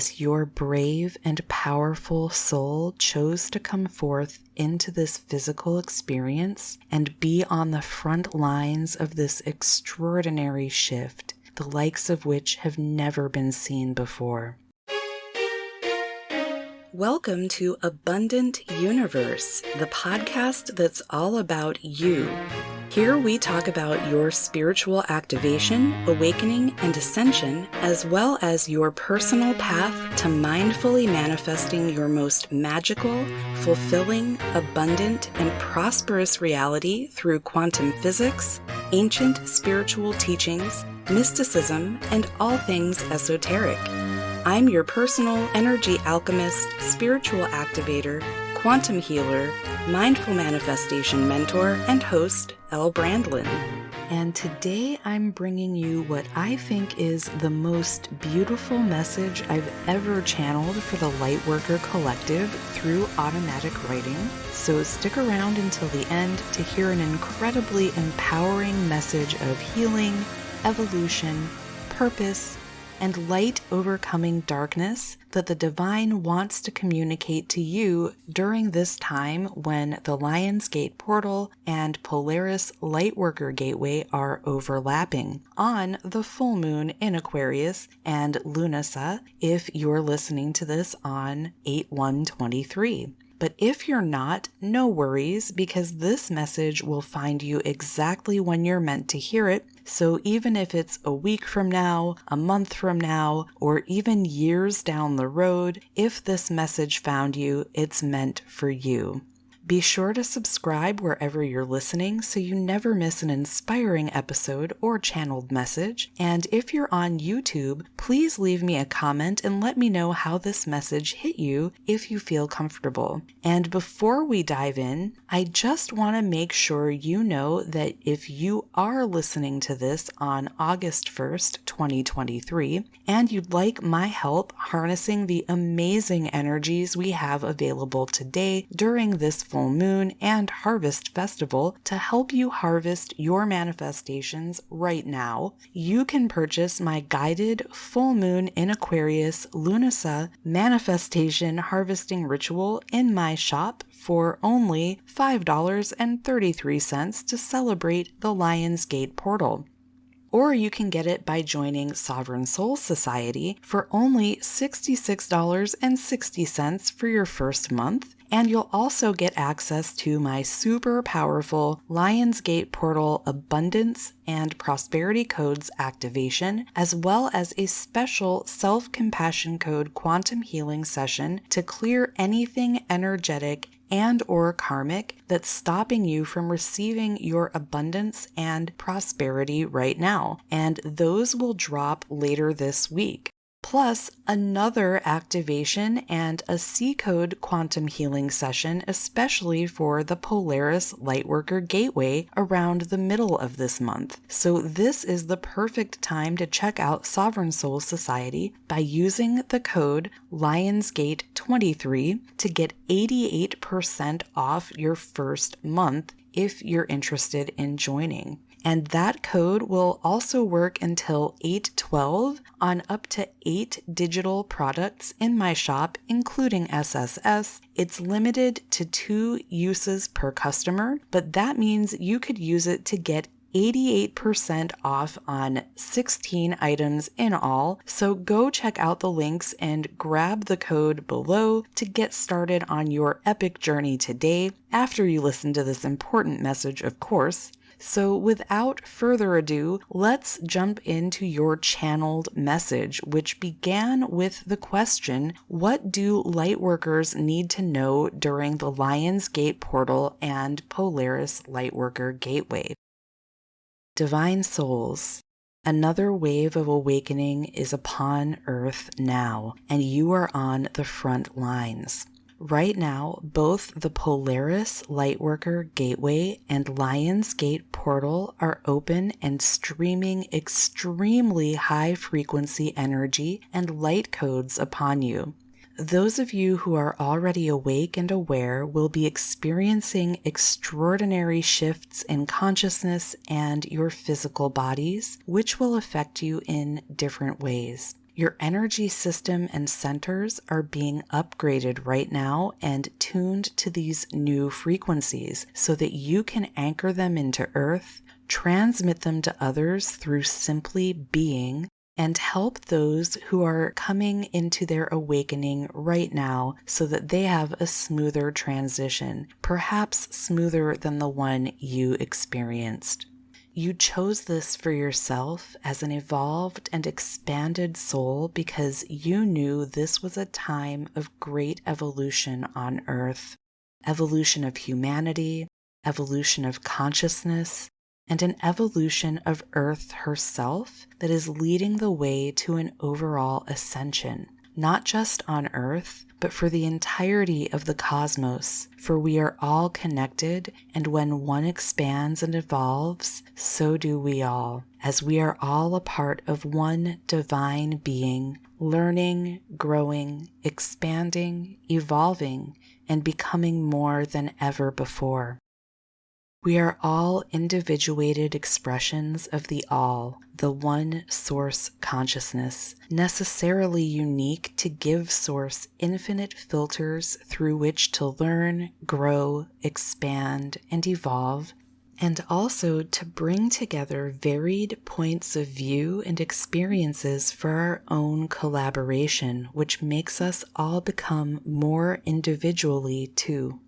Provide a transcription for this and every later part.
Your brave and powerful soul chose to come forth into this physical experience and be on the front lines of this extraordinary shift, the likes of which have never been seen before. Welcome to Abundant Universe, the podcast that's all about you. Here we talk about your spiritual activation, awakening, and ascension, as well as your personal path to mindfully manifesting your most magical, fulfilling, abundant, and prosperous reality through quantum physics, ancient spiritual teachings, mysticism, and all things esoteric. I'm your personal energy alchemist, spiritual activator, quantum healer, mindful manifestation mentor, and host, Elle Brandlin. And today I'm bringing you what I think is the most beautiful message I've ever channeled for the Lightworker Collective through automatic writing. So stick around until the end to hear an incredibly empowering message of healing, evolution, purpose, and light overcoming darkness that the divine wants to communicate to you during this time when the Lion's Gate portal and Polaris Lightworker gateway are overlapping on the full moon in Aquarius and Lunasa if you're listening to this on 8/1/23. But if you're not, no worries, because this message will find you exactly when you're meant to hear it. So even if it's a week from now, a month from now, or even years down the road, if this message found you, it's meant for you. Be sure to subscribe wherever you're listening so you never miss an inspiring episode or channeled message. And if you're on YouTube, please leave me a comment and let me know how this message hit you if you feel comfortable. And before we dive in, I just want to make sure you know that if you are listening to this on August 1st, 2023, and you'd like my help harnessing the amazing energies we have available today during this full moon and harvest festival to help you harvest your manifestations right now, you can purchase my guided full moon in Aquarius Lunasa manifestation harvesting ritual in my shop for only $5.33 to celebrate the Lion's Gate portal. Or you can get it by joining Sovereign Soul Society for only $66.60 for your first month. And you'll also get access to my super powerful Lion's Gate Portal Abundance and Prosperity Codes activation, as well as a special Self-Compassion Code Quantum Healing session to clear anything energetic and or karmic that's stopping you from receiving your abundance and prosperity right now. And those will drop later this week. Plus another activation and a C-code quantum healing session, especially for the Polaris Lightworker gateway around the middle of this month. So this is the perfect time to check out Sovereign Soul Society by using the code LionsGate23 to get 88% off your first month if you're interested in joining. And that code will also work until 8/12 on up to 8 digital products in my shop, including SSS. It's limited to 2 uses per customer, but that means you could use it to get 88% off on 16 items in all. So go check out the links and grab the code below to get started on your epic journey today, after you listen to this important message, of course. So without further ado, let's jump into your channeled message, which began with the question, what do Lightworkers need to know during the Lion's Gate portal and Polaris Lightworker gateway? Divine souls, another wave of awakening is upon Earth now, and you are on the front lines. Right now, both the Polaris Lightworker Gateway and Lion's Gate Portal are open and streaming extremely high-frequency energy and light codes upon you. Those of you who are already awake and aware will be experiencing extraordinary shifts in consciousness and your physical bodies, which will affect you in different ways. Your energy system and centers are being upgraded right now and tuned to these new frequencies so that you can anchor them into Earth, transmit them to others through simply being, and help those who are coming into their awakening right now so that they have a smoother transition, perhaps smoother than the one you experienced. You chose this for yourself as an evolved and expanded soul because you knew this was a time of great evolution on Earth, evolution of humanity, evolution of consciousness, and an evolution of Earth herself that is leading the way to an overall ascension, not just on Earth, but for the entirety of the cosmos, for we are all connected, and when one expands and evolves, so do we all, as we are all a part of one divine being, learning, growing, expanding, evolving, and becoming more than ever before. We are all individuated expressions of the all, the one source consciousness, necessarily unique to give source infinite filters through which to learn, grow, expand, and evolve, and also to bring together varied points of view and experiences for our own collaboration, which makes us all become more individually too.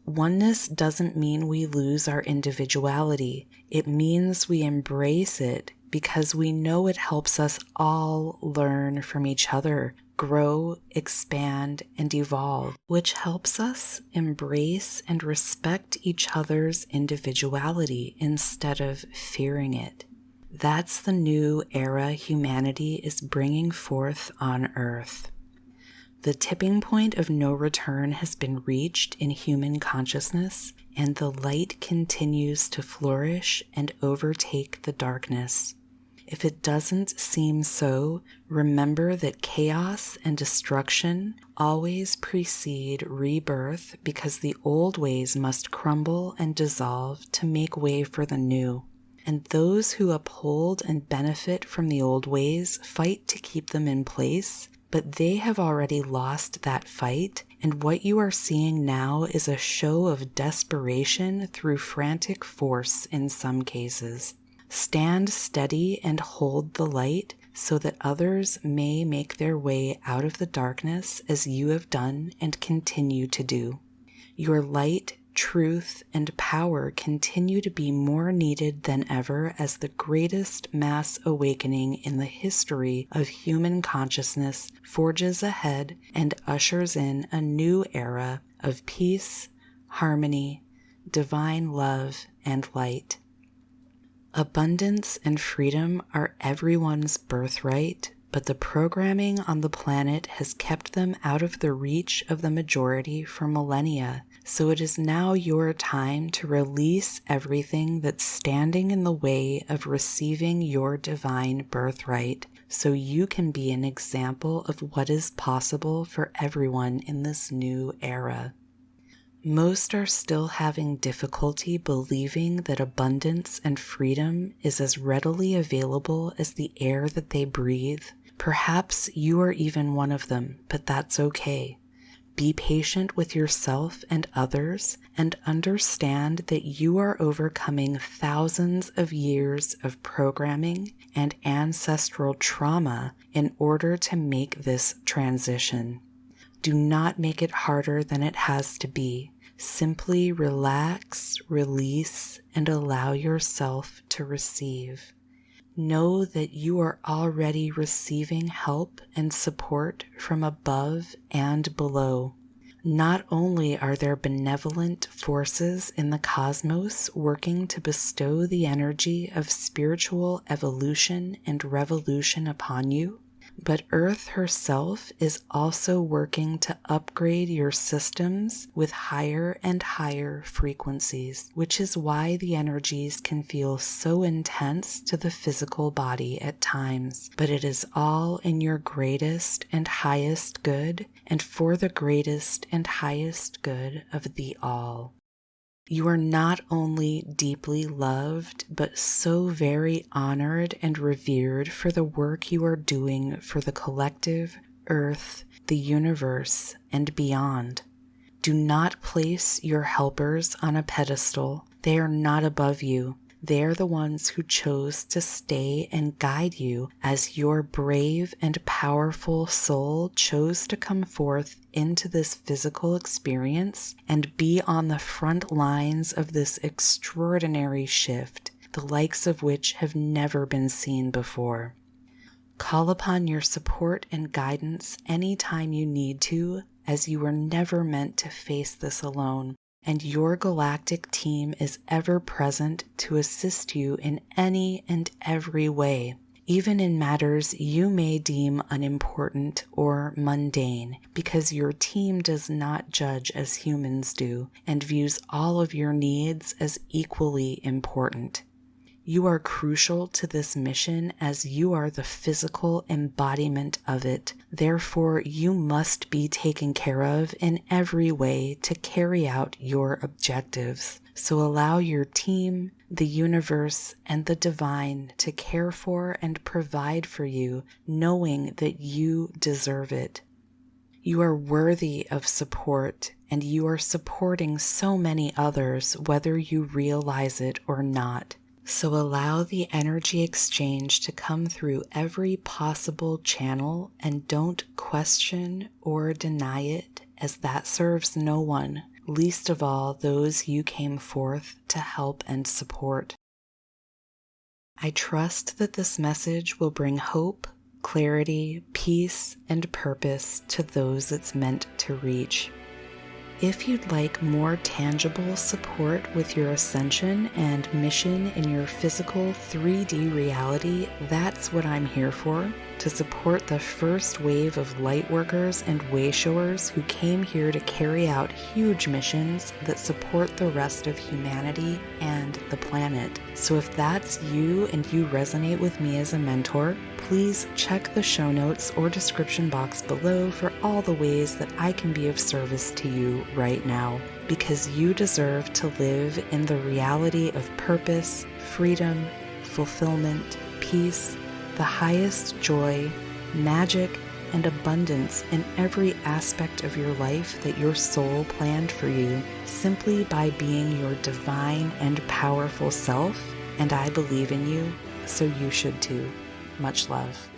Oneness doesn't mean we lose our individuality. It means we embrace it because we know it helps us all learn from each other, grow, expand, and evolve, which helps us embrace and respect each other's individuality instead of fearing it. That's the new era humanity is bringing forth on Earth. The tipping point of no return has been reached in human consciousness, and the light continues to flourish and overtake the darkness. If it doesn't seem so, remember that chaos and destruction always precede rebirth because the old ways must crumble and dissolve to make way for the new. And those who uphold and benefit from the old ways fight to keep them in place, but they have already lost that fight, and what you are seeing now is a show of desperation through frantic force in some cases. Stand steady and hold the light so that others may make their way out of the darkness as you have done and continue to do. Your light, truth, and power continue to be more needed than ever as the greatest mass awakening in the history of human consciousness forges ahead and ushers in a new era of peace, harmony, divine love, and light. Abundance and freedom are everyone's birthright, but the programming on the planet has kept them out of the reach of the majority for millennia. So it is now your time to release everything that's standing in the way of receiving your divine birthright, so you can be an example of what is possible for everyone in this new era. Most are still having difficulty believing that abundance and freedom is as readily available as the air that they breathe. Perhaps you are even one of them, but that's okay. Be patient with yourself and others, and understand that you are overcoming thousands of years of programming and ancestral trauma in order to make this transition. Do not make it harder than it has to be. Simply relax, release, and allow yourself to receive. Know that you are already receiving help and support from above and below. Not only are there benevolent forces in the cosmos working to bestow the energy of spiritual evolution and revolution upon you, but Earth herself is also working to upgrade your systems with higher and higher frequencies, which is why the energies can feel so intense to the physical body at times. But it is all in your greatest and highest good, and for the greatest and highest good of the all. You are not only deeply loved, but so very honored and revered for the work you are doing for the collective, Earth, the universe, and beyond. Do not place your helpers on a pedestal. They are not above you. They are the ones who chose to stay and guide you as your brave and powerful soul chose to come forth into this physical experience and be on the front lines of this extraordinary shift, the likes of which have never been seen before. Call upon your support and guidance anytime you need to, as you were never meant to face this alone. And your galactic team is ever present to assist you in any and every way, even in matters you may deem unimportant or mundane, because your team does not judge as humans do and views all of your needs as equally important. You are crucial to this mission as you are the physical embodiment of it. Therefore, you must be taken care of in every way to carry out your objectives. So allow your team, the universe, and the divine to care for and provide for you, knowing that you deserve it. You are worthy of support, and you are supporting so many others, whether you realize it or not. So allow the energy exchange to come through every possible channel and don't question or deny it, as that serves no one, least of all those you came forth to help and support. I trust that this message will bring hope, clarity, peace, and purpose to those it's meant to reach. If you'd like more tangible support with your ascension and mission in your physical 3D reality, that's what I'm here for, to support the first wave of lightworkers and wayshowers who came here to carry out huge missions that support the rest of humanity and the planet. So if that's you and you resonate with me as a mentor, please check the show notes or description box below for all the ways that I can be of service to you right now, because you deserve to live in the reality of purpose, freedom, fulfillment, peace, the highest joy, magic, and abundance in every aspect of your life that your soul planned for you, simply by being your divine and powerful self. And I believe in you, so you should too. Much love.